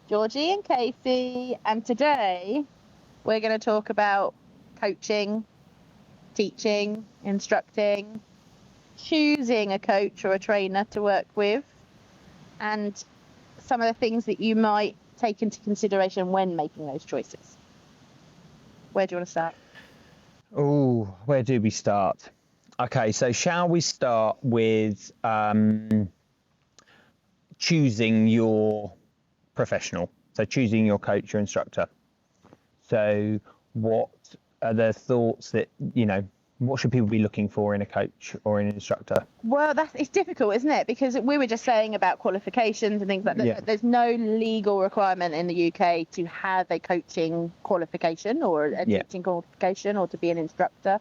Georgie and Casey, and today we're going to talk about coaching, teaching, instructing, choosing a coach or a trainer to work with, and some of the things that you might take into consideration when making those choices. Where do you want to start? Oh, where do we start? Okay, so shall we start with choosing your professional? So choosing your coach or instructor. So what are the thoughts that, what should people be looking for in a coach or an instructor? Well, it's difficult, isn't it? Because we were just saying about qualifications and things like that. Yeah. There's no legal requirement in the UK to have a coaching qualification or a teaching qualification or to be an instructor.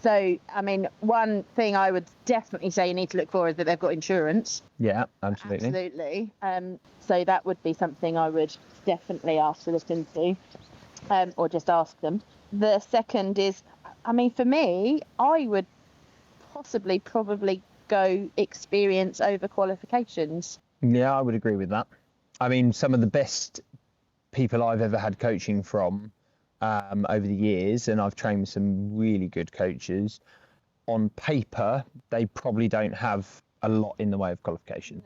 So, I mean, one thing I would definitely say you need to look for is that they've got insurance. Yeah, absolutely. Absolutely. So that would be something I would definitely ask to look into, or just ask them. The second is, I mean, for me, I would probably go experience over qualifications. Yeah, I would agree with that. I mean, some of the best people I've ever had coaching from over the years, and I've trained with some really good coaches, on paper, they probably don't have a lot in the way of qualifications,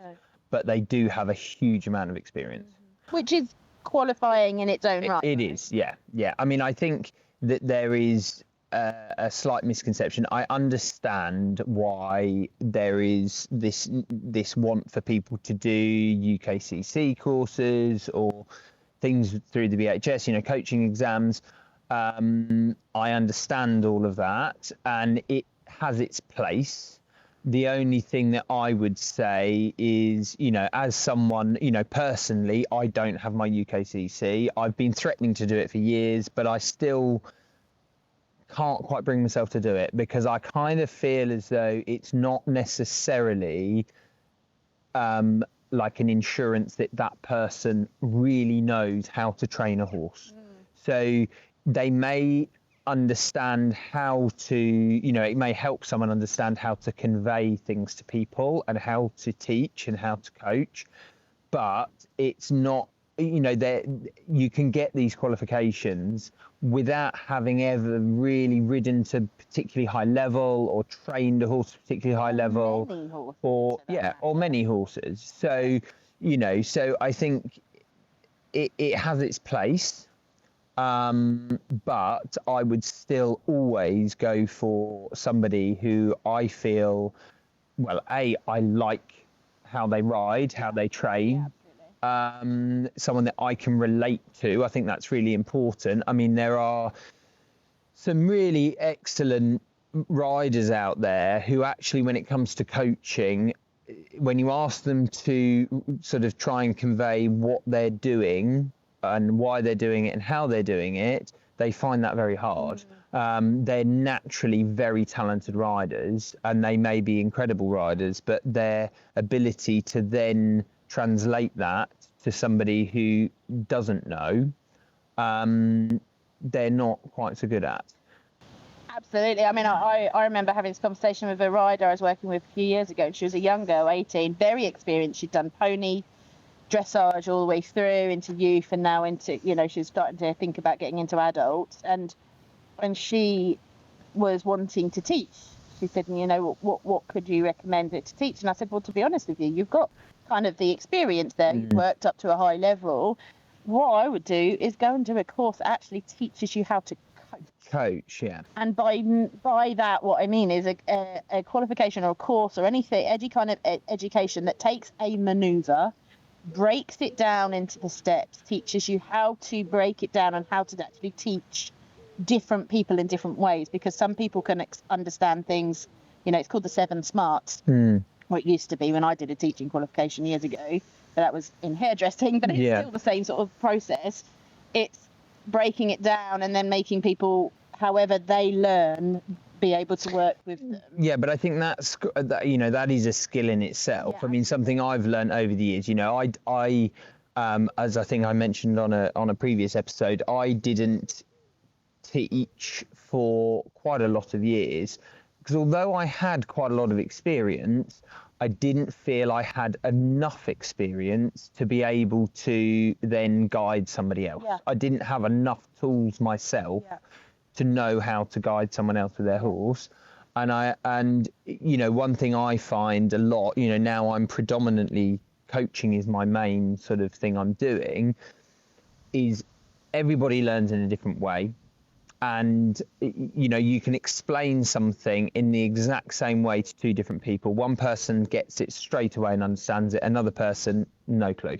but they do have a huge amount of experience. Which is qualifying in its own right. It is, yeah. I mean, I think that there is a slight misconception. I understand why there is this want for people to do UKCC courses or things through the BHS, coaching exams. I understand all of that, and it has its place. The only thing that I would say is, as someone, personally, I don't have my UKCC. I've been threatening to do it for years, but I still can't quite bring myself to do it because I kind of feel as though it's not necessarily like an insurance that person really knows how to train a horse. So they may understand how to, it may help someone understand how to convey things to people and how to teach and how to coach, but it's not, you can get these qualifications without having ever really ridden to particularly high level or trained a horse to particularly high level, or many horses. So, so I think it has its place, but I would still always go for somebody who I feel, well, I like how they ride, how they train. Someone that I can relate to. I think that's really important. I mean, there are some really excellent riders out there who actually, when it comes to coaching, when you ask them to sort of try and convey what they're doing and why they're doing it and how they're doing it, they find that very hard. They're naturally very talented riders and they may be incredible riders, but their ability to then translate that to somebody who doesn't know, they're not quite so good at. Absolutely. I mean, I remember having this conversation with a rider I was working with a few years ago. She was a young girl, 18, very experienced. She'd done pony dressage all the way through into youth and now into, she's starting to think about getting into adults. And she was wanting to teach. She said, what could you recommend her to teach? And I said, well, to be honest with you, you've got kind of the experience there. You've worked up to a high level. What I would do is go and do a course that actually teaches you how to coach. And by that, what I mean is a qualification or a course or anything, any kind of education that takes a maneuver, breaks it down into the steps, teaches you how to break it down and how to actually teach different people in different ways, because some people can understand things, it's called the 7 smarts, or it used to be when I did a teaching qualification years ago, but that was in hairdressing, but it's still the same sort of process. It's breaking it down and then making people, however they learn, be able to work with them. Yeah, but I think that is a skill in itself. I mean, something I've learned over the years, I as I think I mentioned on a previous episode, I didn't teach for quite a lot of years because although I had quite a lot of experience, I didn't feel I had enough experience to be able to then guide somebody else. Yeah. I didn't have enough tools myself to know how to guide someone else with their horse. And you know, one thing I find a lot, you know, now I'm predominantly coaching is my main sort of thing I'm doing, is everybody learns in a different way. And, you know, you can explain something in the exact same way to two different people. One person gets it straight away and understands it. Another person, no clue.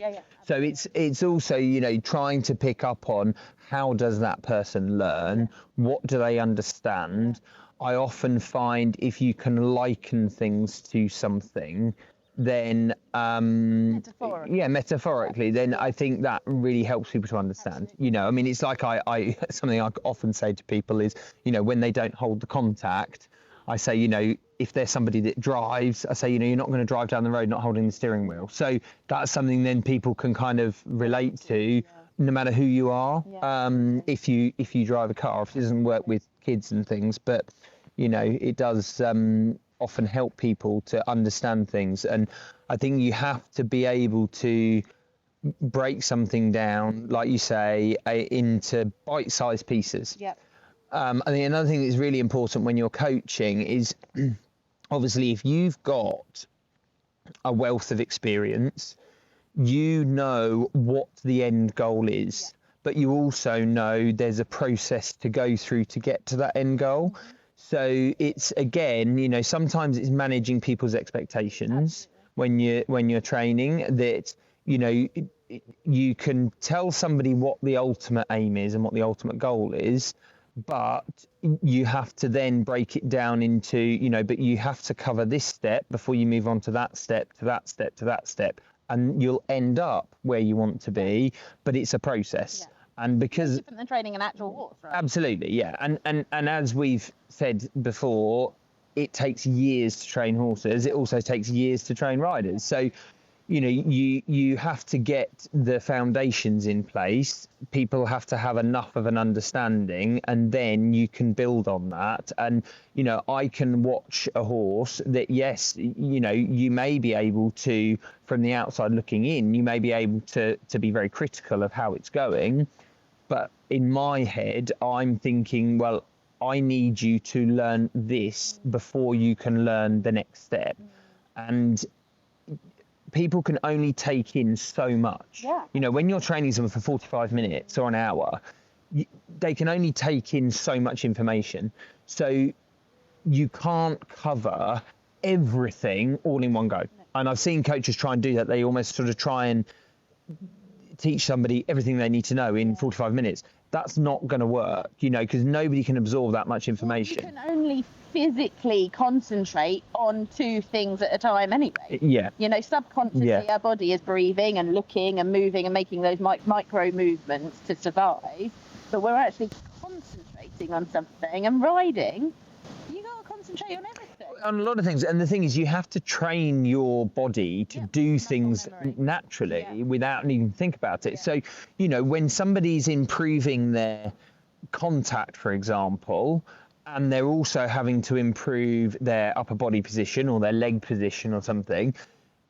So it's also, you know, trying to pick up on how does that person learn? What do they understand? I often find if you can liken things to something, then metaphorically, then I think that really helps people to understand. You know, I mean, it's like I something I often say to people is, you know, when they don't hold the contact, I say, you know, if there's somebody that drives, I say, you know, you're not going to drive down the road not holding the steering wheel. So that's something then people can kind of relate to, no matter who you are. If you drive a car, if it doesn't work with kids and things, but you know, it does often help people to understand things. And I think you have to be able to break something down, like you say, into bite-sized pieces. I think another thing that's really important when you're coaching is obviously if you've got a wealth of experience, you know what the end goal is, but you also know there's a process to go through to get to that end goal. So it's, again, you know, sometimes it's managing people's expectations when you're training, that, you know, you can tell somebody what the ultimate aim is and what the ultimate goal is, but you have to then break it down into, you know, but you have to cover this step before you move on to that step, to that step, to that step, and you'll end up where you want to be, but it's a process. And because it's different than training an actual horse, right? Absolutely, yeah. And as we've said before, it takes years to train horses. It also takes years to train riders. So, you know, you have to get the foundations in place. People have to have enough of an understanding, and then you can build on that. And, you know, I can watch a horse that, yes, you know, you may be able to, from the outside looking in, you may be able to be very critical of how it's going. But in my head, I'm thinking, well, I need you to learn this before you can learn the next step. And people can only take in so much. You know, when you're training someone for 45 minutes or an hour, they can only take in so much information. So you can't cover everything all in one go. And I've seen coaches try and do that. They almost sort of try and teach somebody everything they need to know in 45 minutes. That's not going to work, you know, because nobody can absorb that much information. You can only physically concentrate on two things at a time anyway. You know, subconsciously our body is breathing and looking and moving and making those micro movements to survive, but we're actually concentrating on something. And riding, you got to concentrate on everything. On a lot of things. And the thing is, you have to train your body to do things naturally without needing to think about it. So, you know, when somebody's improving their contact, for example, and they're also having to improve their upper body position or their leg position or something,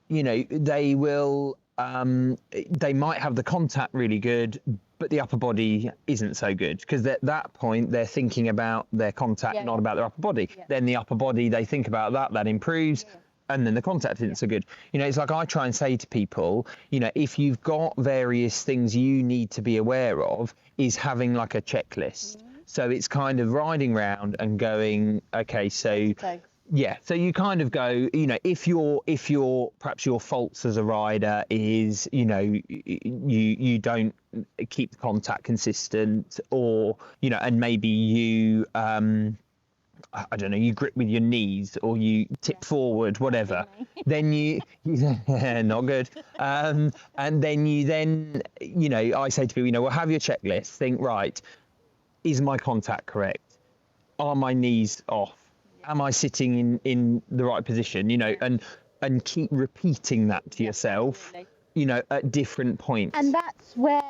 you know, they will, they might have the contact really good, but the upper body isn't so good, because at that point they're thinking about their contact, not about their upper body. Then the upper body, they think about that improves, and then the contact isn't so good. You know, it's like I try and say to people, you know, if you've got various things you need to be aware of, is having like a checklist. So it's kind of riding round and going, okay, so so you kind of go, you know, if you're perhaps your faults as a rider is, you know, you don't keep the contact consistent, or, you know, and maybe you I don't know, you grip with your knees or you tip forward, whatever, then you not good. And then you know, I say to people, you know, well, have your checklist, think, right, is my contact correct? Are my knees off? Am I sitting in the right position? You know, and keep repeating that to yourself, you know, at different points. And that's where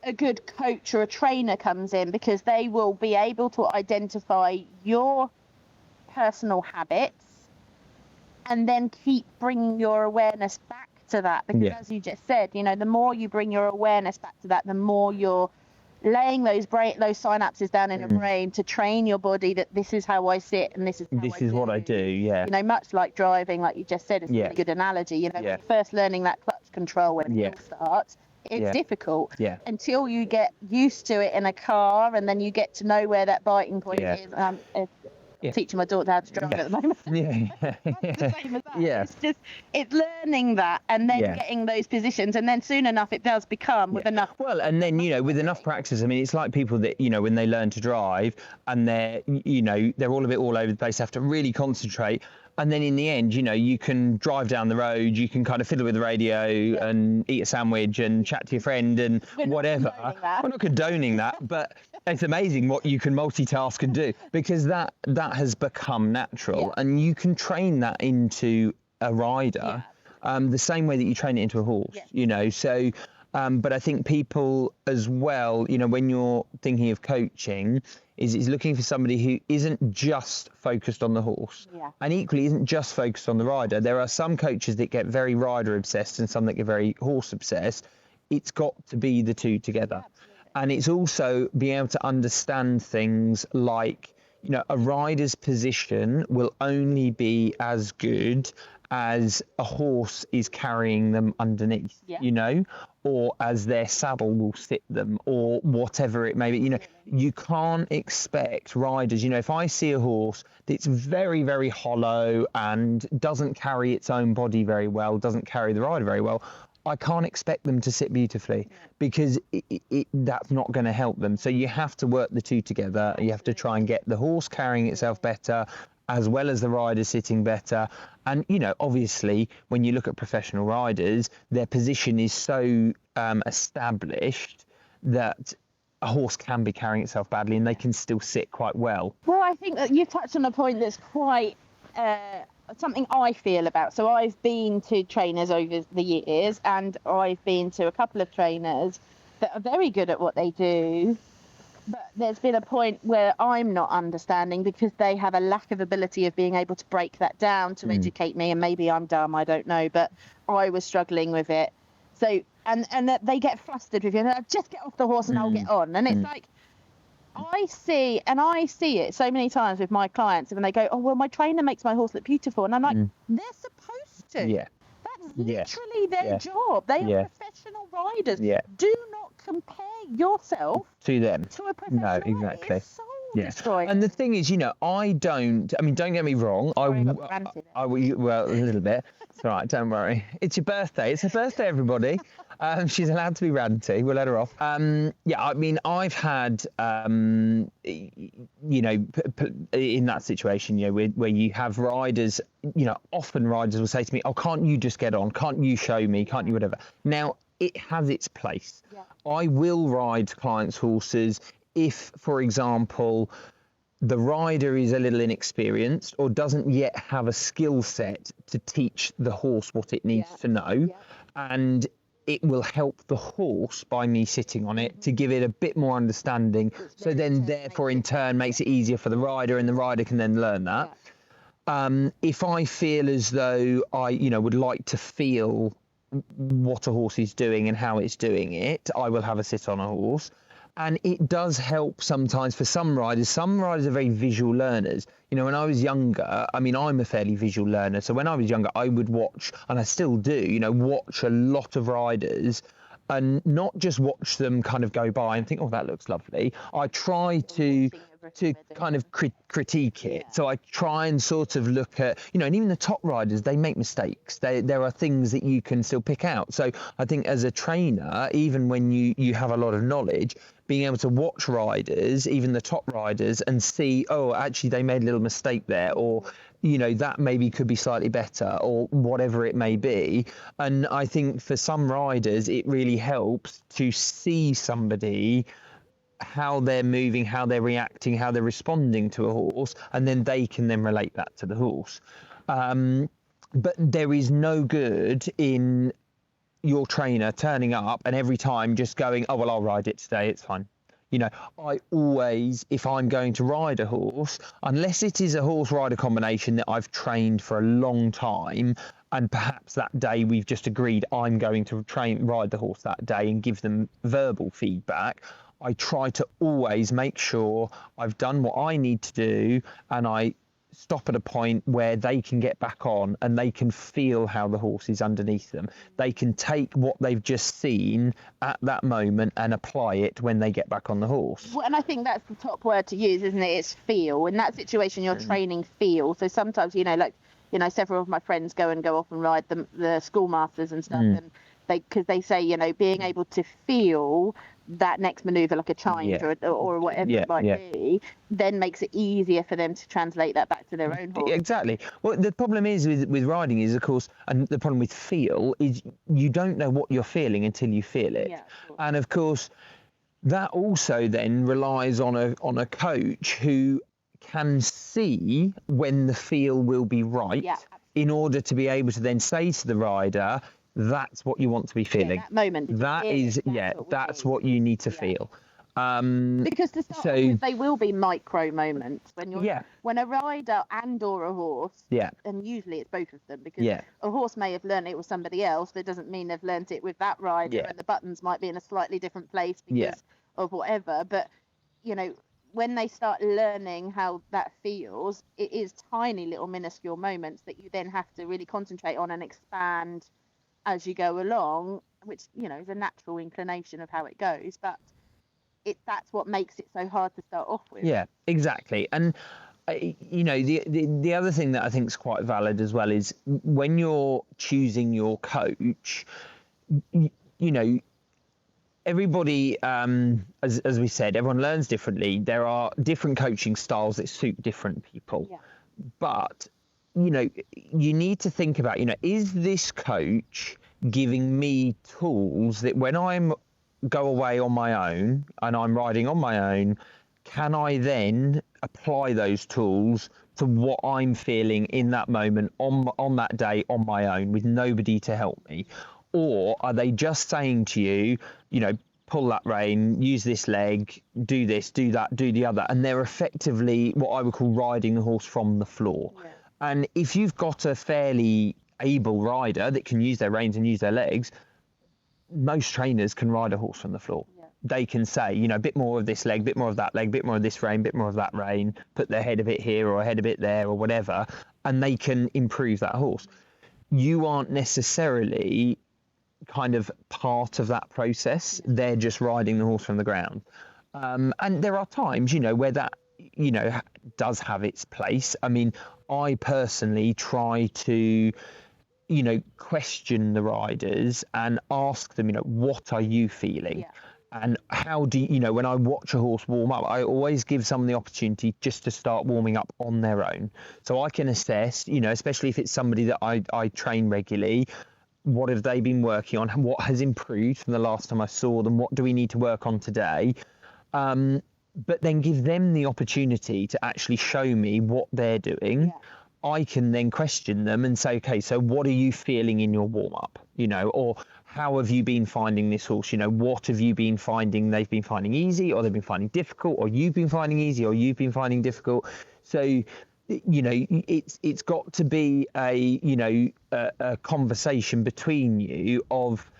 a good coach or a trainer comes in, because they will be able to identify your personal habits and then keep bringing your awareness back to that, because as you just said, you know, the more you bring your awareness back to that, the more you're laying those synapses down in your brain to train your body that this is how I sit and this is what I do. Yeah. You know, much like driving, like you just said, it's a really good analogy. You know, when you're first learning that clutch control when it starts, it's difficult until you get used to it in a car, and then you get to know where that biting point is. Teaching my daughter how to drive at the moment. The same as that. It's learning that, and then getting those positions, and then soon enough it does become with enough. Well, and then, you know, with enough practice, I mean, it's like people that, you know, when they learn to drive and they're, you know, they're all a bit all over the place, have to really concentrate. And then in the end, you know, you can drive down the road, you can kind of fiddle with the radio and eat a sandwich and chat to your friend and whatever. We're not condoning that, but it's amazing what you can multitask and do, because that has become natural, and you can train that into a rider the same way that you train it into a horse, you know. So, but I think people as well, you know, when you're thinking of coaching, is looking for somebody who isn't just focused on the horse and equally isn't just focused on the rider. There are some coaches that get very rider obsessed and some that get very horse obsessed. It's got to be the two together. And it's also being able to understand things like, you know, a rider's position will only be as good as a horse is carrying them underneath, you know, or as their saddle will sit them, or whatever it may be. You know, you can't expect riders, you know, if I see a horse that's very, very hollow and doesn't carry its own body very well, doesn't carry the rider very well, I can't expect them to sit beautifully, because that's not going to help them. So you have to work the two together. You have to try and get the horse carrying itself better, as well as the rider sitting better. And, you know, obviously, when you look at professional riders, their position is so established that a horse can be carrying itself badly and they can still sit quite well. Well, I think that you've touched on a point that's quite something I feel about. So I've been to trainers over the years, and I've been to a couple of trainers that are very good at what they do, but there's been a point where I'm not understanding because they have a lack of ability of being able to break that down to educate me, and maybe I'm dumb, I don't know, but I was struggling with it. So and that they get flustered with you, and just get off the horse and I'll get on. And it's like, I see it so many times with my clients when they go, oh, well, my trainer makes my horse look beautiful. And I'm like, they're supposed to. Yeah. That's literally their job. They are professional riders. Yeah. Do not compare yourself to them. To a professional rider. No, exactly. It's so destroying. And the thing is, you know, don't get me wrong. Well, a little bit. It's all right, don't worry. It's your birthday. It's her birthday, everybody. She's allowed to be ranty. We'll let her off. Yeah, I mean, I've had, you know, in that situation, you know, where you have riders, you know, often riders will say to me, oh, can't you just get on? Can't you show me? Can't you whatever? Now, it has its place. Yeah. I will ride clients' horses if, for example, the rider is a little inexperienced or doesn't yet have a skill set to teach the horse what it needs to know. Yeah. And it will help the horse by me sitting on it to give it a bit more understanding. So then therefore in turn makes it easier for the rider, and the rider can then learn that. Yeah. If I feel as though I, you know, would like to feel what a horse is doing and how it's doing it, I will have a sit on a horse. And it does help sometimes for some riders. Some riders are very visual learners. You know, when I was younger, I mean, I'm a fairly visual learner. So when I was younger, I would watch, and I still do, you know, watch a lot of riders and not just watch them kind of go by and think, oh, that looks lovely. I try to kind of critique it. So I try and sort of look at, you know, and even the top riders, they make mistakes. There are things that you can still pick out. So I think as a trainer, even when you have a lot of knowledge, being able to watch riders, even the top riders, and see, oh, actually they made a little mistake there, or, you know, that maybe could be slightly better, or whatever it may be. And I think for some riders, it really helps to see somebody, how they're moving, how they're reacting, how they're responding to a horse, and then they can then relate that to the horse. But there is no good in your trainer turning up and every time just going, oh, well, I'll ride it today, it's fine. I always, if I'm going to ride a horse, unless it is a horse rider combination that I've trained for a long time, and perhaps that day we've just agreed I'm going to ride the horse that day and give them verbal feedback, I try to always make sure I've done what I need to do, and I stop at a point where they can get back on and they can feel how the horse is underneath them. They can take what they've just seen at that moment and apply it when they get back on the horse. Well, and I think that's the top word to use, isn't it? It's feel. In that situation, you're training feel. So sometimes, several of my friends go off and ride the schoolmasters and stuff, and because they say, being able to feel that next maneuver, like a change or whatever it might be, then makes it easier for them to translate that back to their own horse. Exactly. Well, the problem is with riding is, of course, and the problem with feel is you don't know what you're feeling until you feel it. And of course, that also then relies on a coach who can see when the feel will be right in order to be able to then say to the rider, that's what you want to be feeling. That moment. That's what you need to feel. Because to start with, they will be micro moments when a rider or a horse, and usually it's both of them, because a horse may have learned it with somebody else, but it doesn't mean they've learned it with that rider, and the buttons might be in a slightly different place because of whatever. But when they start learning how that feels, it is tiny little minuscule moments that you then have to really concentrate on and expand as you go along, which is a natural inclination of how it goes, but that's what makes it so hard to start off with. Yeah, exactly. And the other thing that I think is quite valid as well is when you're choosing your coach, everybody, as we said, everyone learns differently. There are different coaching styles that suit different people. But you need to think about, is this coach giving me tools that when I go away on my own and I'm riding on my own, can I then apply those tools to what I'm feeling in that moment on that day on my own with nobody to help me? Or are they just saying to you, pull that rein, use this leg, do this, do that, do the other, and they're effectively what I would call riding the horse from the floor. And if you've got a fairly able rider that can use their reins and use their legs, most trainers can ride a horse from the floor. They can say, a bit more of this leg, bit more of that leg, bit more of this rein, bit more of that rein, put their head a bit here or a head a bit there or whatever, and they can improve that horse. You aren't necessarily kind of part of that process. They're just riding the horse from the ground. And there are times, where that, does have its place. I mean, I personally try to, question the riders and ask them, what are you feeling? And how do you, when I watch a horse warm up, I always give someone the opportunity just to start warming up on their own. So I can assess, especially if it's somebody that I train regularly, what have they been working on? What has improved from the last time I saw them? What do we need to work on today? But then give them the opportunity to actually show me what they're doing. I can then question them and say, okay, so what are you feeling in your warm-up? Or how have you been finding this horse? What have you been finding they've been finding easy, or they've been finding difficult, or you've been finding easy, or you've been finding difficult? So, it's got to be a conversation between you of,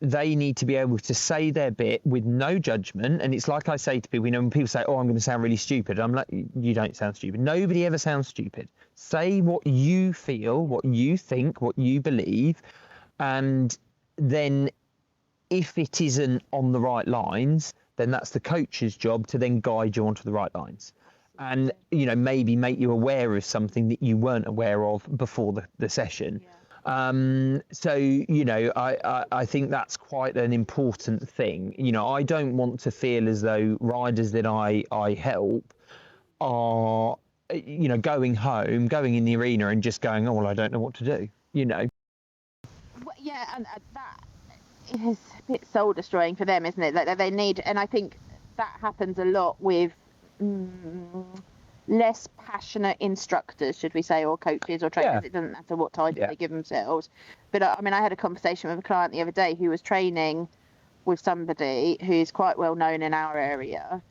they need to be able to say their bit with no judgment. And it's like I say to people, when people say, oh, I'm going to sound really stupid, I'm like, you don't sound stupid. Nobody ever sounds stupid. Say what you feel, what you think, what you believe. And then if it isn't on the right lines, then that's the coach's job to then guide you onto the right lines. And, maybe make you aware of something that you weren't aware of before the session. So, I think that's quite an important thing. I don't want to feel as though riders that I help are, going home, going in the arena and just going, oh, well, I don't know what to do, Well, yeah, and that is a bit soul destroying for them, isn't it? That they need, and I think that happens a lot with less passionate instructors, should we say, or coaches or trainers. It doesn't matter what title they give themselves. But I had a conversation with a client the other day who was training with somebody who's quite well known in our area.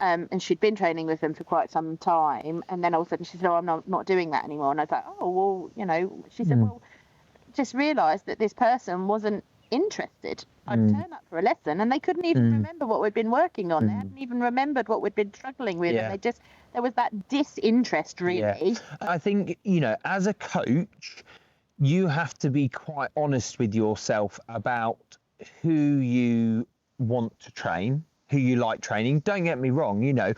And she'd been training with them for quite some time. And then all of a sudden she said, oh, I'm not doing that anymore. And I was like, oh, well, you know, she said, well, just realised that this person wasn't interested. I'd turn up for a lesson and they couldn't even remember what we'd been working on. They hadn't even remembered what we'd been struggling with. And there was that disinterest, really. Yeah. I think, you know, as a coach, you have to be quite honest with yourself about who you want to train, who you like training. Don't get me wrong, you know,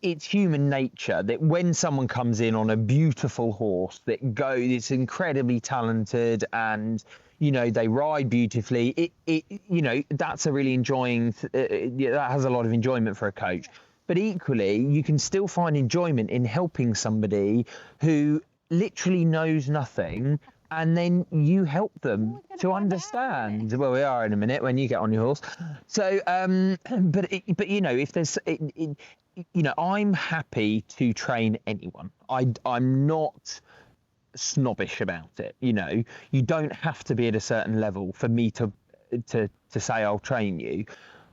it's human nature that when someone comes in on a beautiful horse it's incredibly talented and, you know, they ride beautifully, you know, that's a really that has a lot of enjoyment for a coach. But equally, you can still find enjoyment in helping somebody who literally knows nothing, and then you help them to understand. Well, we are in a minute when you get on your horse. So, but you know, if there's, you know, I'm happy to train anyone. I'm not snobbish about it. You know, you don't have to be at a certain level for me to say I'll train you.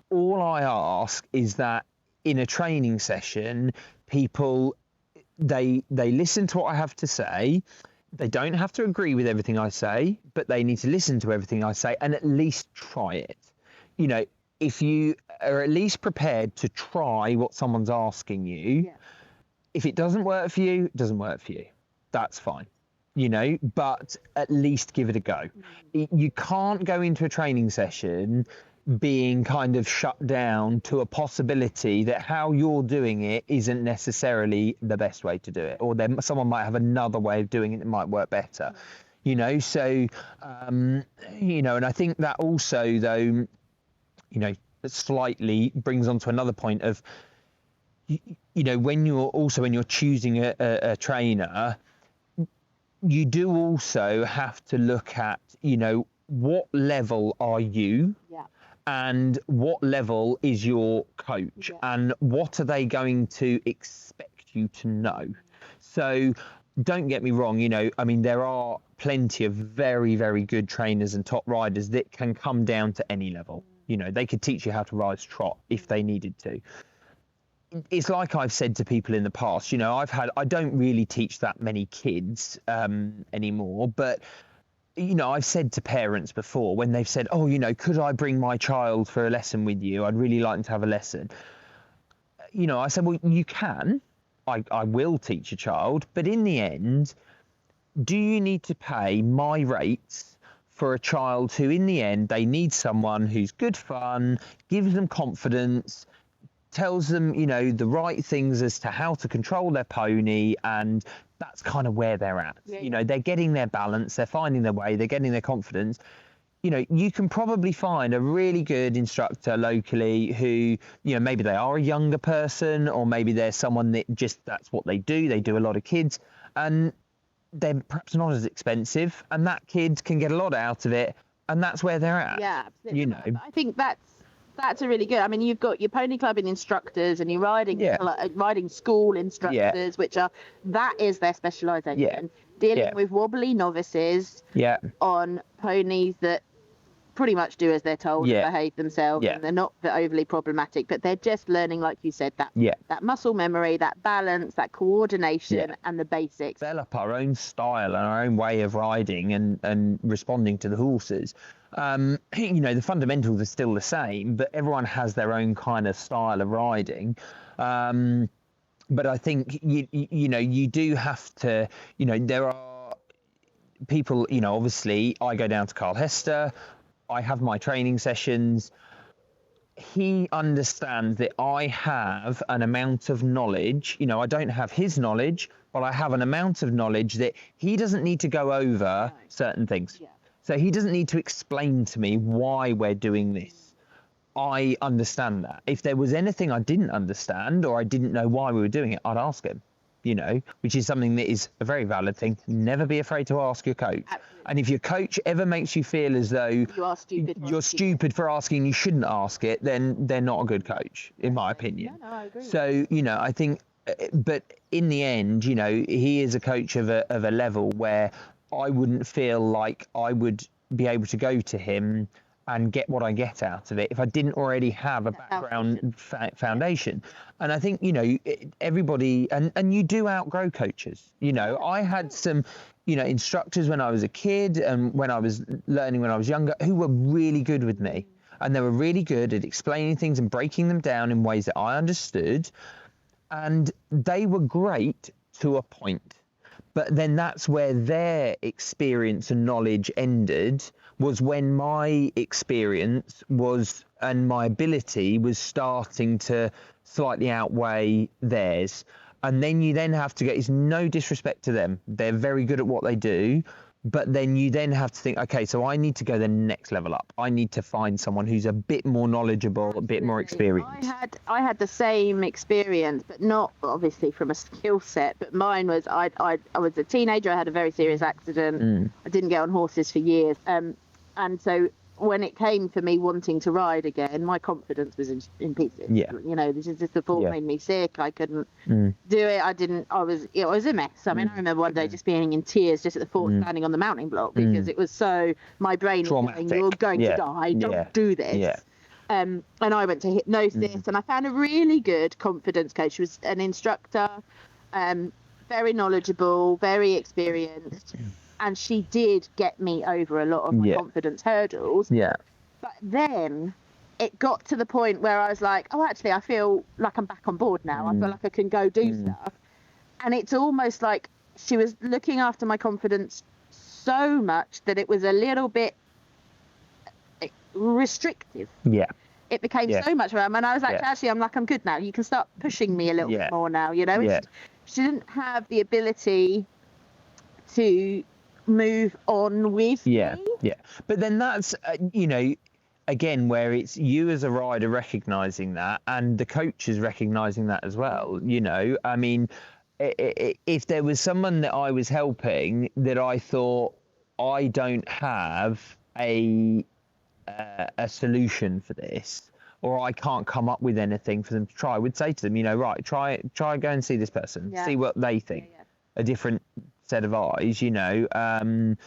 All I ask is that in a training session, people they listen to what I have to say. They don't have to agree with everything I say, but they need to listen to everything I say and at least try it. You know, if you are at least prepared to try what someone's asking you, if it doesn't work for you, it doesn't work for you. That's fine, you know, but at least give it a go. You can't go into a training session being kind of shut down to a possibility that how you're doing it isn't necessarily the best way to do it, or then someone might have another way of doing it that might work better, you know. So you know, and I think that also, though, you know, slightly brings on to another point of, you know, when you're choosing a trainer, you do also have to look at, you know, what level are you? And what level is your coach, and what are they going to expect you to know? So don't get me wrong, you know, I mean, there are plenty of very, very good trainers and top riders that can come down to any level. You know, they could teach you how to ride trot if they needed to. It's like I've said to people in the past, you know, I don't really teach that many kids anymore, but you know, I've said to parents before when they've said, oh, you know, could I bring my child for a lesson with you? I'd really like them to have a lesson. You know, I said, well, you can. I will teach a child. But in the end, do you need to pay my rates for a child who, in the end, they need someone who's good fun, gives them confidence, tells them, you know, the right things as to how to control their pony, and that's kind of where they're at. You know, they're getting their balance, they're finding their way, they're getting their confidence. You know, you can probably find a really good instructor locally who, you know, maybe they are a younger person, or maybe they're someone that just, that's what they do. They do a lot of kids, and they're perhaps not as expensive, and that kid can get a lot out of it, and that's where they're at. Yeah, absolutely. You know, I think that's a really good. I mean, you've got your pony clubbing instructors and your riding school instructors, which that is their specialisation. Dealing with wobbly novices on ponies that pretty much do as they're told and behave themselves, and they're not overly problematic, but they're just learning, like you said, that muscle memory, that balance, that coordination, and the basics. Develop our own style and our own way of riding and responding to the horses. You know, the fundamentals are still the same, but everyone has their own kind of style of riding. But I think, you know, you do have to, you know, there are people, you know, obviously I go down to Carl Hester, I have my training sessions. He understands that I have an amount of knowledge. You know, I don't have his knowledge, but I have an amount of knowledge that he doesn't need to go over certain things. So he doesn't need to explain to me why we're doing this. I understand that. If there was anything I didn't understand or I didn't know why we were doing it, I'd ask him, you know, which is something that is a very valid thing. Never be afraid to ask your coach. Absolutely. And if your coach ever makes you feel as though you're stupid for asking, you shouldn't ask it, then they're not a good coach, in my opinion. No, I agree. So, you know, I think, but in the end, you know, he is a coach of a level where I wouldn't feel like I would be able to go to him and get what I get out of it if I didn't already have a background foundation. And I think, everybody, and you do outgrow coaches. I had some, instructors when I was a kid and when I was learning when I was younger who were really good with me. And they were really good at explaining things and breaking them down in ways that I understood. And they were great to a point. But then that's where their experience and knowledge ended, was when my experience and my ability was starting to slightly outweigh theirs. And then you then have to it's no disrespect to them. They're very good at what they do. But then you then have to think, okay, so I need to go the next level up. I need to find someone who's a bit more knowledgeable, a bit more experienced. I had the same experience, but not obviously from a skill set. But mine was, I was a teenager. I had a very serious accident. I didn't get on horses for years. And so when it came to me wanting to ride again, my confidence was in pieces. Yeah. This is just the thought made me sick. I couldn't do it. It was a mess. I mean, I remember one day just being in tears just at the thought of standing on the mounting block, because it was so, my brain was saying, you're going to die, don't do this. Yeah. And I went to hypnosis and I found a really good confidence coach. She was an instructor, very knowledgeable, very experienced. And she did get me over a lot of my confidence hurdles. Yeah. But then it got to the point where I was like, oh, actually, I feel like I'm back on board now. I feel like I can go do stuff. And it's almost like she was looking after my confidence so much that it was a little bit restrictive. Yeah. It became so much. And I was like, actually, I'm good now. You can start pushing me a little bit more now. She didn't have the ability to move on with me. But then that's again where it's you as a rider recognizing that and the coaches recognizing that as well. I mean, if there was someone that I was helping that I thought I don't have a solution for this, or I can't come up with anything for them to try, I would say to them, right, try go and see this person, see what they think. A different set of eyes, and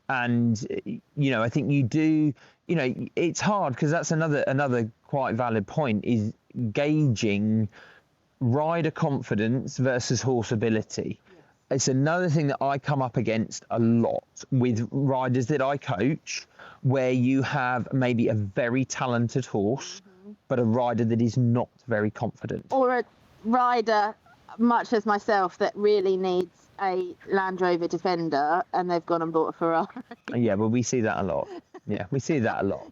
I think you do, it's hard because that's another quite valid point, is gauging rider confidence versus horse ability. It's another thing that I come up against a lot with riders that I coach, where you have maybe a very talented horse but a rider that is not very confident, or a rider much as myself that really needs a Land Rover Defender and they've gone and bought a Ferrari. Yeah, well, we see that a lot. Yeah, we see that a lot.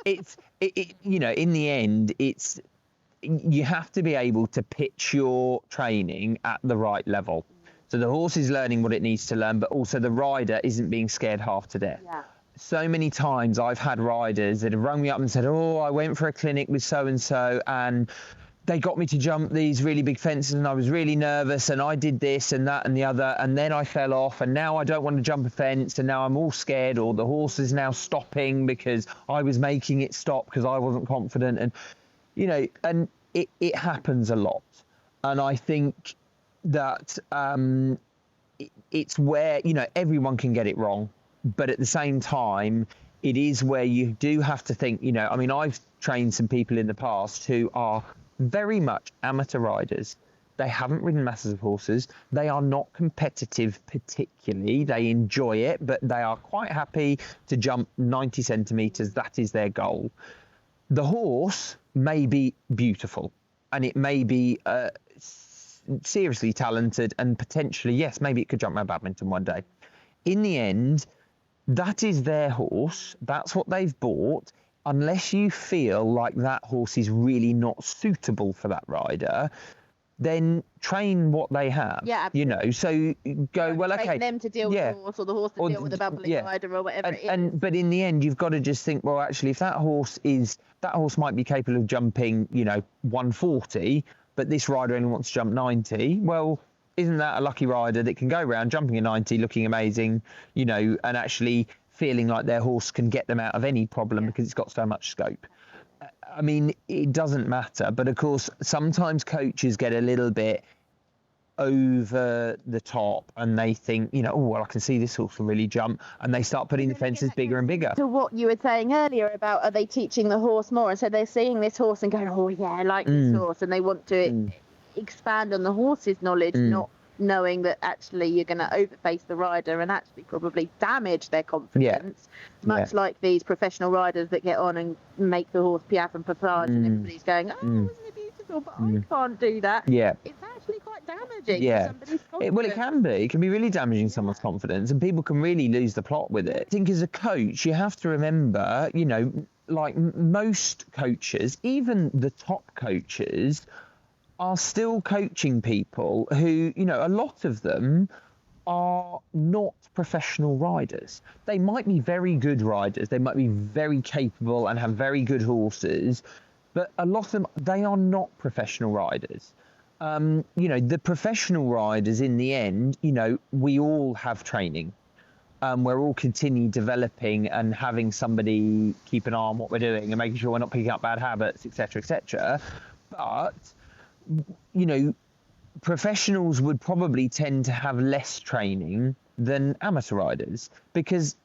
It's in the end, it's you have to be able to pitch your training at the right level. So the horse is learning what it needs to learn, but also the rider isn't being scared half to death. Yeah. So many times I've had riders that have rung me up and said, oh, I went for a clinic with so-and-so and they got me to jump these really big fences and I was really nervous and I did this and that and the other and then I fell off and now I don't want to jump a fence and now I'm all scared, or the horse is now stopping because I was making it stop because I wasn't confident. And, and it happens a lot. And I think that it's where, everyone can get it wrong. But at the same time, it is where you do have to think, I've trained some people in the past who are very much amateur riders. They haven't ridden masses of horses. They are not competitive particularly. They enjoy it, but they are quite happy to jump 90 centimetres. That is their goal. The horse may be beautiful and it may be seriously talented and potentially, yes, maybe it could jump around badminton one day. In the end, that is their horse. That's what they've bought. Unless you feel like that horse is really not suitable for that rider, then train what they have. Yeah, so go, well, okay. Train them to deal with the horse, or the horse to deal with the bubbling rider, or whatever it is. But in the end, you've got to just think, well, actually, if that horse might be capable of jumping, 140, but this rider only wants to jump 90, well, isn't that a lucky rider that can go around jumping a 90, looking amazing, and actually feeling like their horse can get them out of any problem because it's got so much scope? It doesn't matter. But of course, sometimes coaches get a little bit over the top and they think, you know, oh, well, I can see this horse can really jump, and they start putting the fences bigger and bigger. To what you were saying earlier about, are they teaching the horse more? And so they're seeing this horse and going, oh yeah, I like this horse, and they want to expand on the horse's knowledge, not knowing that actually you're going to overface the rider and actually probably damage their confidence, much like these professional riders that get on and make the horse piaffe and passage and everybody's going, oh, isn't it beautiful, but I can't do that. It's actually quite damaging to somebody's confidence. Well, it can be really damaging someone's confidence, and people can really lose the plot with it. I think as a coach, you have to remember, you know, like most coaches, even the top coaches, are still coaching people who, you know, a lot of them are not professional riders. They might be very good riders, they might be very capable and have very good horses, but a lot of them, they are not professional riders. You know, the professional riders in the end, you know, we all have training. We're all continually developing and having somebody keep an eye on what we're doing and making sure we're not picking up bad habits, etc., etc. But you know, professionals would probably tend to have less training than amateur riders because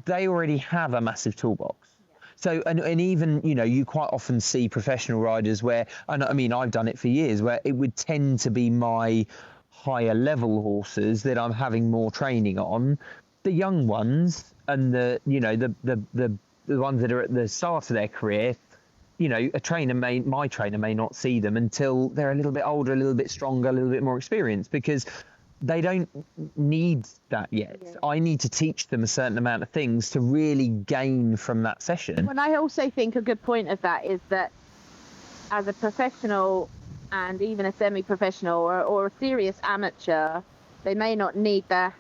they already have a massive toolbox. So, and even, you know, you quite often see professional riders where, and I mean, I've done it for years, where it would tend to be my higher level horses that I'm having more training on. The young ones and the, you know, the ones that are at the start of their career, you know, my trainer may not see them until they're a little bit older, a little bit stronger, a little bit more experienced, because they don't need that yet. I need to teach them a certain amount of things to really gain from that session. And I also think a good point of that is that as a professional and even a semi-professional or a serious amateur, they may not need their,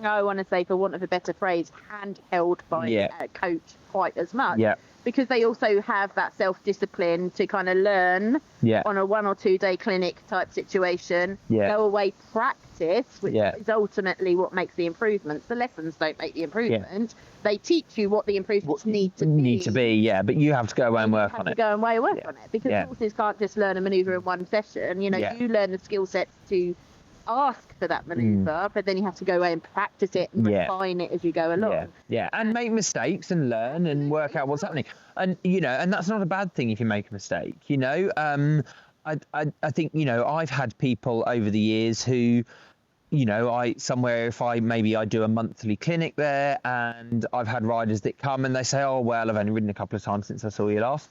I want to say, for want of a better phrase, handheld by a coach quite as much. Because they also have that self-discipline to kind of learn on a 1 or 2 day clinic type situation, go away, practice, which is ultimately what makes the improvements. The lessons don't make the improvement. They teach you what the improvements need to be. But you have to go away and work on it. Go away and work on it, because horses can't just learn a manoeuvre in one session. You know, you learn the skill sets to ask for that manoeuvre, but then you have to go away and practice it and refine it as you go along. And make mistakes and learn and work out what's happening. And, you know, and that's not a bad thing if you make a mistake, you know. I think, you know, I've had people over the years who, you know, I do a monthly clinic there, and I've had riders that come and they say, oh, well, I've only ridden a couple of times since I saw you last.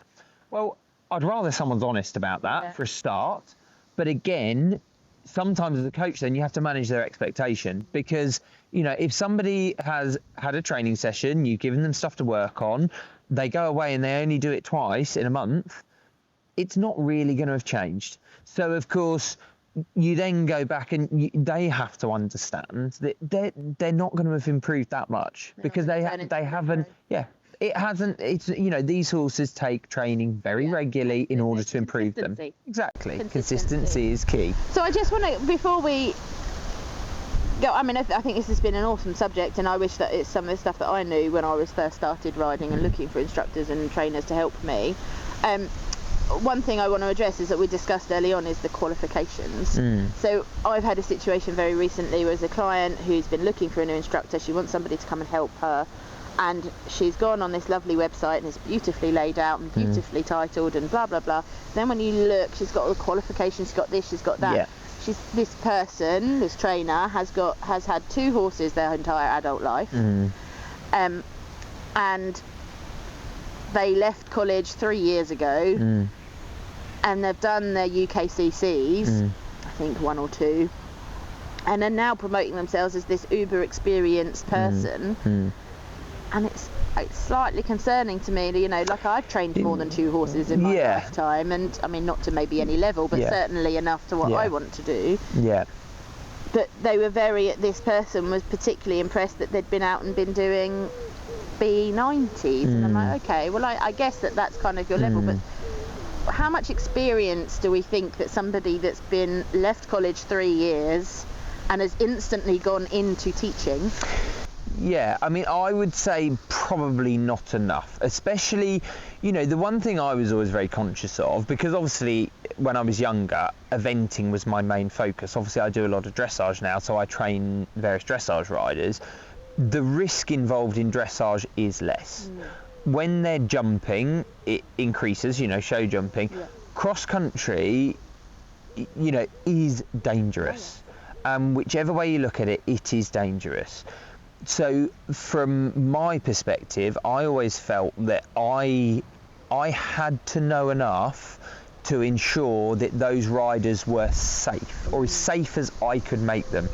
Well, I'd rather someone's honest about that for a start. But again, sometimes as a coach, then you have to manage their expectation, because, you know, if somebody has had a training session, you've given them stuff to work on, they go away and they only do it twice in a month, it's not really going to have changed. So, of course, you then go back and they have to understand that they're not going to have improved that much, because they haven't. It hasn't. It's, you know, these horses take training very regularly in order to improve them. Exactly. Consistency is key. So I just want to, before we go, I mean, I think this has been an awesome subject, and I wish that it's some of the stuff that I knew when I was first started riding and looking for instructors and trainers to help me. One thing I want to address is that we discussed early on is the qualifications. So I've had a situation very recently where there's a client who's been looking for a new instructor. She wants somebody to come and help her, and she's gone on this lovely website and it's beautifully laid out and beautifully titled and blah blah blah. Then when you look, she's got all the qualifications, she's got this, she's got that. This trainer has had 2 horses their entire adult life, and they left college 3 years ago, and they've done their UKCCs, I think 1 or 2, and are now promoting themselves as this uber experienced person. And it's slightly concerning to me, you know, like I've trained more than 2 horses in my lifetime, and I mean, not to maybe any level, but certainly enough to what I want to do. But this person was particularly impressed that they'd been out and been doing B90s, and I'm like, okay, well, I guess that's kind of your level, but how much experience do we think that somebody that's been left college 3 years and has instantly gone into teaching? Yeah, I mean, I would say probably not enough, especially, the one thing I was always very conscious of, because obviously when I was younger, eventing was my main focus. Obviously I do a lot of dressage now, so I train various dressage riders. The risk involved in dressage is less. When they're jumping, it increases, show jumping. Yeah. Cross country, is dangerous. Whichever way you look at it, it is dangerous. So from my perspective, I always felt that I had to know enough to ensure that those riders were safe, or as safe as I could make them.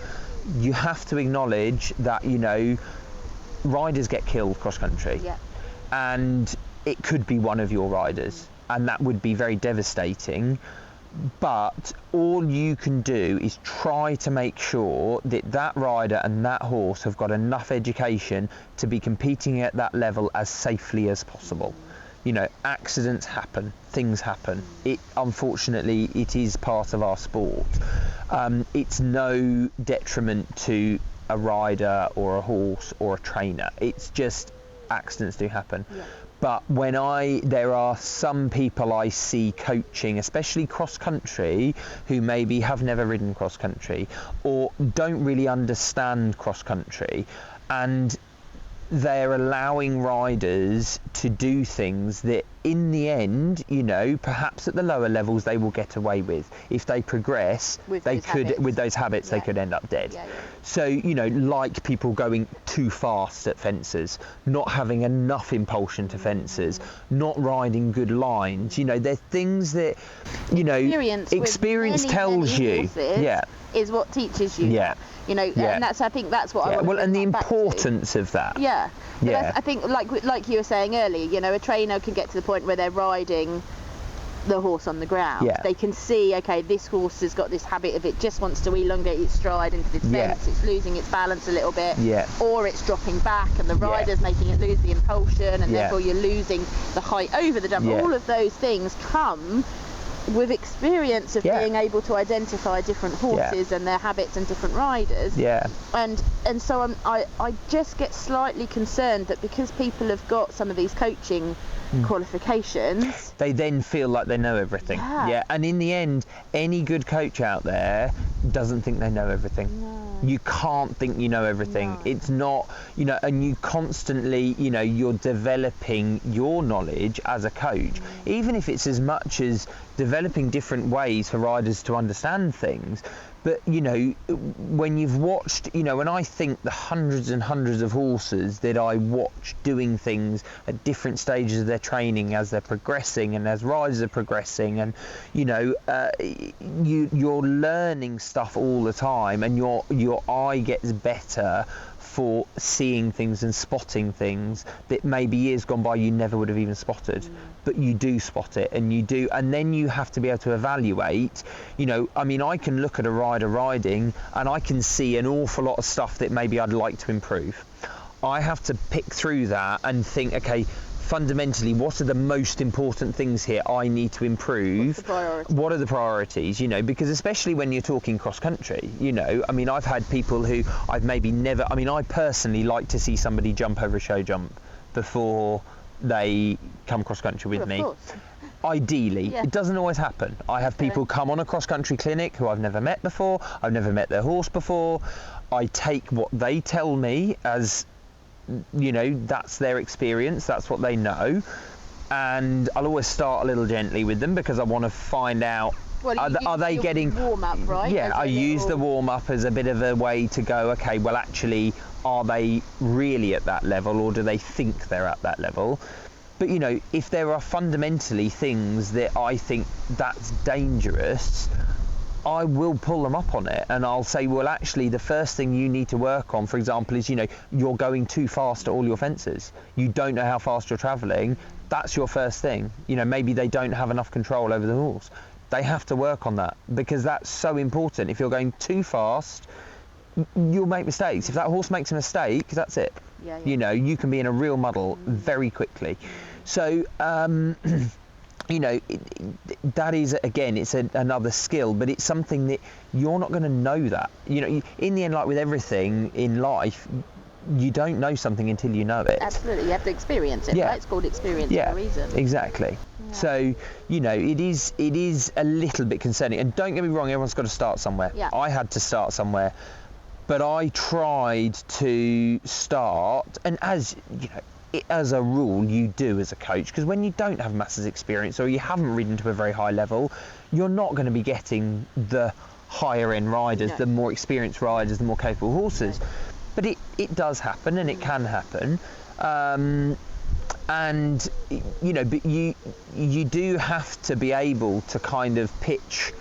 You have to acknowledge that, riders get killed cross country. Yeah. And it could be one of your riders, and that would be very devastating. But all you can do is try to make sure that that rider and that horse have got enough education to be competing at that level as safely as possible. Accidents happen, things happen. Unfortunately, it is part of our sport. It's no detriment to a rider or a horse or a trainer. It's just accidents do happen. Yeah. But there are some people I see coaching, especially cross country, who maybe have never ridden cross country or don't really understand cross country, and they're allowing riders to do things that in the end, perhaps at the lower levels they will get away with. If they progress, with those habits, they could end up dead. Yeah. So, like people going too fast at fences, not having enough impulsion to fences, not riding good lines. They're things that, experience tells you. Yeah. Is what teaches you. Yeah. And I think that's what I want to and the importance of that. Yeah. But I think like you were saying earlier, a trainer can get to the point where they're riding the horse on the ground. Yeah. They can see, okay, this horse has got this habit of it just wants to elongate its stride into this fence, it's losing its balance a little bit, or it's dropping back and the rider's making it lose the impulsion, and therefore you're losing the height over the jump. All of those things come with experience of being able to identify different horses and their habits and different riders. And so I just get slightly concerned that because people have got some of these coaching qualifications, they then feel like they know everything. And in the end, any good coach out there doesn't think they know everything. You can't think you know everything. It's not, and you constantly, you're developing your knowledge as a coach, even if it's as much as developing different ways for riders to understand things. But when you've watched, when I think the hundreds and hundreds of horses that I watch doing things at different stages of their training as they're progressing and as riders are progressing, and you're learning stuff all the time, and your eye gets better for seeing things and spotting things that maybe years gone by you never would have even spotted. But you do spot it, and then you have to be able to evaluate. I can look at a rider riding and I can see an awful lot of stuff that maybe I'd like to improve. I have to pick through that and think, okay, fundamentally, what are the most important things here I need to improve? What are the priorities? Because especially when you're talking cross country, I've had people who I've maybe never, I personally like to see somebody jump over a show jump before they come cross country with me. Ideally, it doesn't always happen. I have people come on a cross country clinic who I've never met before. I've never met their horse before. I take what they tell me as, that's their experience, that's what they know, and I'll always start a little gently with them because I want to find out, are they getting warm up, right? I use the warm up as a bit of a way to go, okay, well actually, are they really at that level, or do they think they're at that level? But if there are fundamentally things that I think that's dangerous, I will pull them up on it, and I'll say, well actually the first thing you need to work on, for example, is you're going too fast at all your fences. You don't know how fast you're travelling. That's your first thing. Maybe they don't have enough control over the horse. They have to work on that, because that's so important. If you're going too fast, you'll make mistakes. If that horse makes a mistake, that's it. You can be in a real muddle very quickly. So that is, again, it's another skill, but it's something that you're not going to know that. In the end, like with everything in life, you don't know something until you know it. Absolutely, you have to experience it, right? It's called experience for a reason. Exactly. Yeah. So, you know, it is a little bit concerning. And don't get me wrong, everyone's got to start somewhere. Yeah. I had to start somewhere, but I tried to start, and as you know, as a rule, you do as a coach, because when you don't have masses experience or you haven't ridden to a very high level, you're not going to be getting the higher end riders, the more experienced riders, the more capable horses. But it does happen, and it can happen. And you know, but you do have to be able to kind of pitch.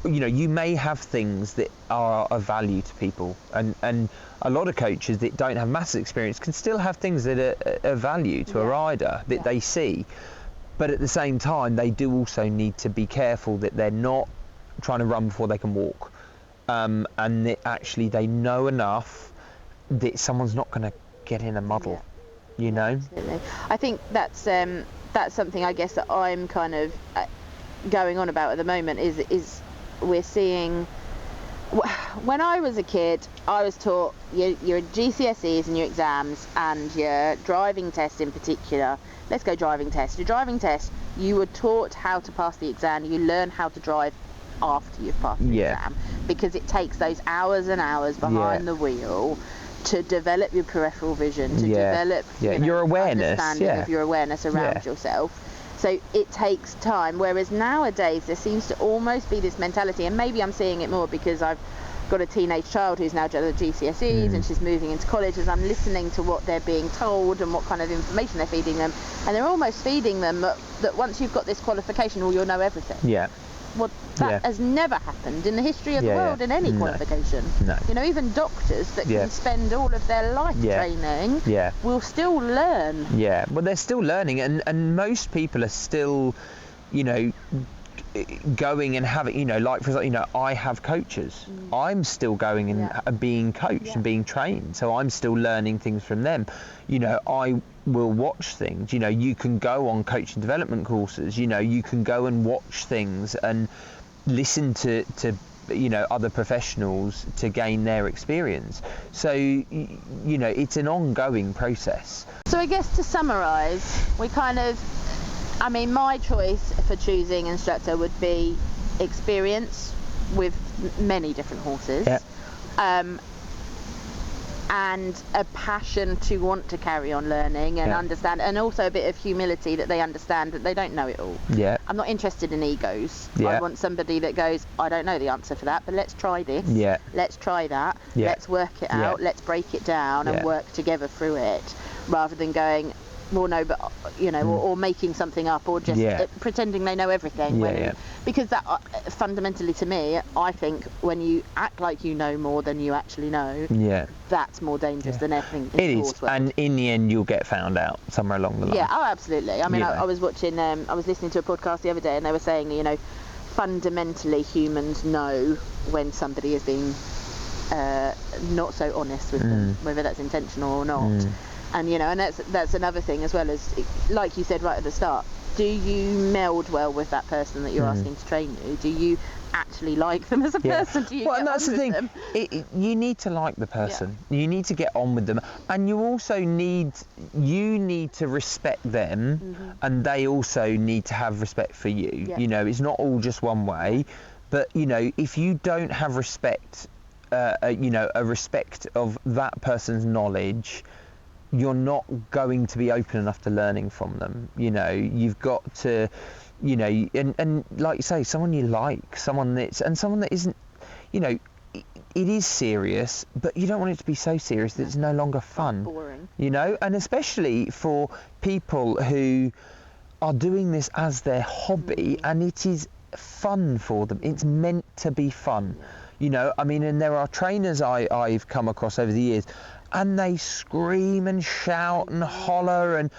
You know, you may have things that are of value to people, and a lot of coaches that don't have massive experience can still have things that are of value to a rider that they see. But at the same time, they do also need to be careful that they're not trying to run before they can walk, and that actually they know enough that someone's not going to get in a muddle. You know. Absolutely. I think that's something, I guess, that I'm kind of going on about at the moment is we're seeing. When I was a kid, I was taught your GCSEs and your exams and your driving test in particular. Let's go driving test. Your driving test, you were taught how to pass the exam. You learn how to drive after you've passed the exam, because it takes those hours and hours behind the wheel to develop your peripheral vision, to develop your awareness, understanding of your awareness around yourself. So it takes time, whereas nowadays there seems to almost be this mentality, and maybe I'm seeing it more because I've got a teenage child who's now done the GCSEs and she's moving into college, as I'm listening to what they're being told and what kind of information they're feeding them, and they're almost feeding them that once you've got this qualification, well, you'll know everything. Well, that has never happened in the history of the world in any qualification. No. You know, even doctors that can spend all of their life training will still learn. Yeah, well, they're still learning, and most people are still, you know, going and having, you know, like for example, you know, I have coaches. I'm still going and being coached and being trained, so I'm still learning things from them. You know, I will watch things. You know, you can go on coaching development courses. You know, you can go and watch things and listen to you know, other professionals to gain their experience. So you know, it's an ongoing process. So I guess to summarise, we kind of, I mean, my choice for choosing instructor would be experience with many different horses, and a passion to want to carry on learning and understand, and also a bit of humility that they understand that they don't know it all. I'm not interested in egos. I want somebody that goes, I don't know the answer for that, but let's try this. Let's try that. Let's work it out. Let's break it down and work together through it, rather than going, well, no, but you know, or making something up, or just pretending they know everything. Because that fundamentally, to me, I think when you act like you know more than you actually know, that's more dangerous than anything. It is, and in the end, you'll get found out somewhere along the line. Oh, absolutely. I mean, I was watching, I was listening to a podcast the other day, and they were saying, you know, fundamentally humans know when somebody is being not so honest with them, whether that's intentional or not. And you know, and that's another thing as well, as like you said right at the start, do you meld well with that person that you're asking to train you? Do you actually like them as a person? Do you well, get and that's on the thing. them? You need to like the person. You need to get on with them, and you also need to respect them, and they also need to have respect for you. You know, it's not all just one way, but you know, if you don't have respect, you know, a respect of that person's knowledge, you're not going to be open enough to learning from them. You know, you've got to, you know, and like you say, someone you like, someone that isn't, you know, it is serious, but you don't want it to be so serious that it's no longer fun. Boring. You know, and especially for people who are doing this as their hobby, and it is fun for them. It's meant to be fun. You know, I mean, and there are trainers I've come across over the years, and they scream and shout and holler, and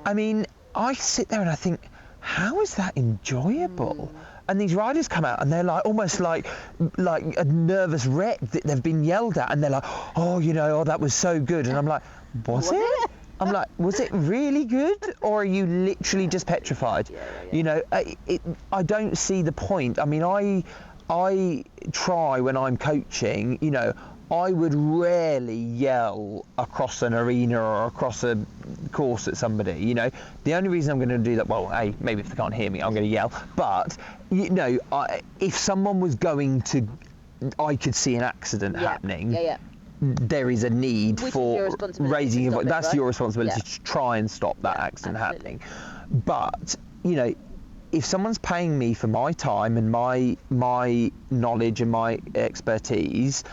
I mean, I sit there and I think, how is that enjoyable? And these riders come out and they're like almost like a nervous wreck that they've been yelled at, and they're like, oh, you know, oh, that was so good. And I'm like, was it? I'm like, was it really good, or are you literally just petrified? You know, I don't see the point. I mean, I try when I'm coaching, you know, I would rarely yell across an arena or across a course at somebody. You know, the only reason I'm going to do that, well, A, maybe if they can't hear me, I'm going to yell. But, you know, if someone was going to, I could see an accident happening. There is a need for raising your voice. That's your responsibility to try and stop that accident happening. But, you know, if someone's paying me for my time and my knowledge and my expertise,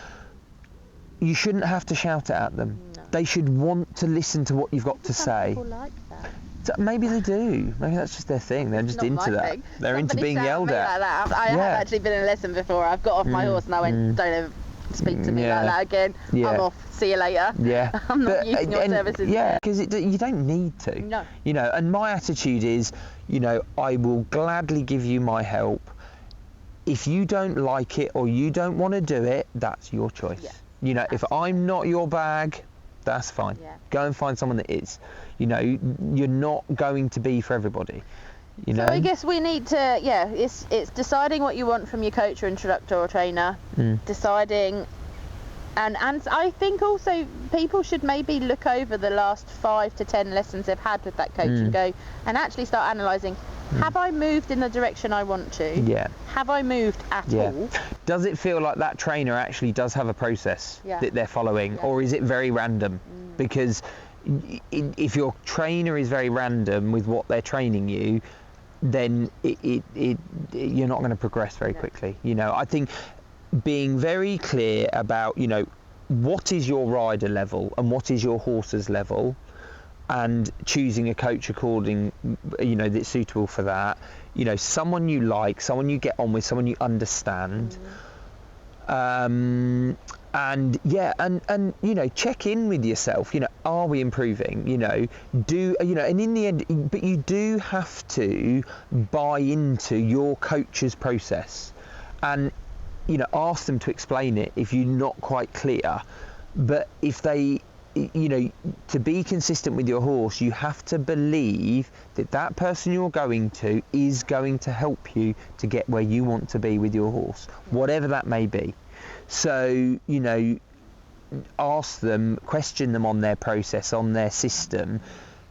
you shouldn't have to shout it at them. No. They should want to listen to what you've got to say. People like that. So maybe they do. Maybe that's just their thing. They're just into that. Thing. They're into being yelled at. Like that. I have actually been in a lesson before. I've got off my horse and I went, don't ever speak to me like that again. I'm off. See you later. Yeah. I'm not using your services. Yeah, because you don't need to. No. You know, and my attitude is, you know, I will gladly give you my help. If you don't like it or you don't want to do it, that's your choice. Yeah. You know, if I'm not your bag, that's fine. Yeah. Go and find someone that is. You know, you're not going to be for everybody. You know? So I guess we need to, it's deciding what you want from your coach or instructor or trainer, deciding, and I think also people should maybe look over the last 5 to 10 lessons they've had with that coach and go and actually start analysing, have I moved in the direction I want to? Yeah. Have I moved at all? Does it feel like that trainer actually does have a process that they're following, or is it very random? Because if your trainer is very random with what they're training you, then you're not going to progress very quickly. You know, I think being very clear about, you know, what is your rider level and what is your horse's level, and choosing a coach according, you know, that's suitable for that. You know, someone you like, someone you get on with, someone you understand. And you know, check in with yourself. You know, are we improving? You know, and in the end, but you do have to buy into your coach's process, and you know, ask them to explain it if you're not quite clear. But if they, you know, to be consistent with your horse, you have to believe that that person you're going to is going to help you to get where you want to be with your horse, whatever that may be. So, you know, ask them, question them on their process, on their system.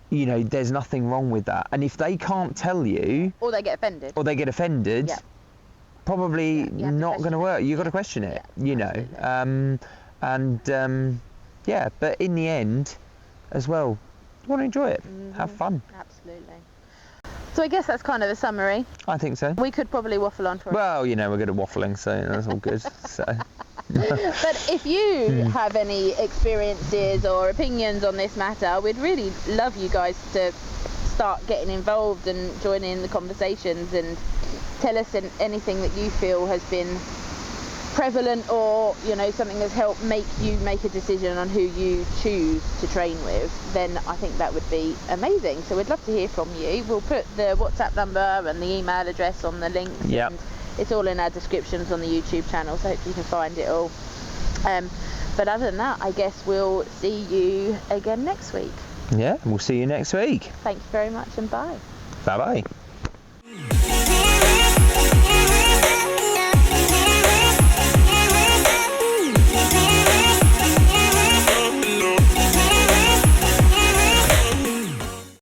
You know, there's nothing wrong with that. And if they can't tell you, or they get offended, probably not going to work. You've got to question it, you know. But in the end, as well, you want to enjoy it, have fun. Absolutely. So I guess that's kind of a summary. I think so. We could probably waffle on for Well, you know, we're good at waffling, so that's all good. So. But if you have any experiences or opinions on this matter, we'd really love you guys to start getting involved and join in the conversations and tell us anything that you feel has been prevalent, or you know, something that's helped make you make a decision on who you choose to train with. Then I think that would be amazing. So we'd love to hear from you. We'll put the WhatsApp number and the email address on the links. And it's all in our descriptions on the YouTube channel, so hopefully you can find it all. But other than that, I guess we'll see you again next week. Yeah, we'll see you next week. Thank you very much, and bye. Bye bye.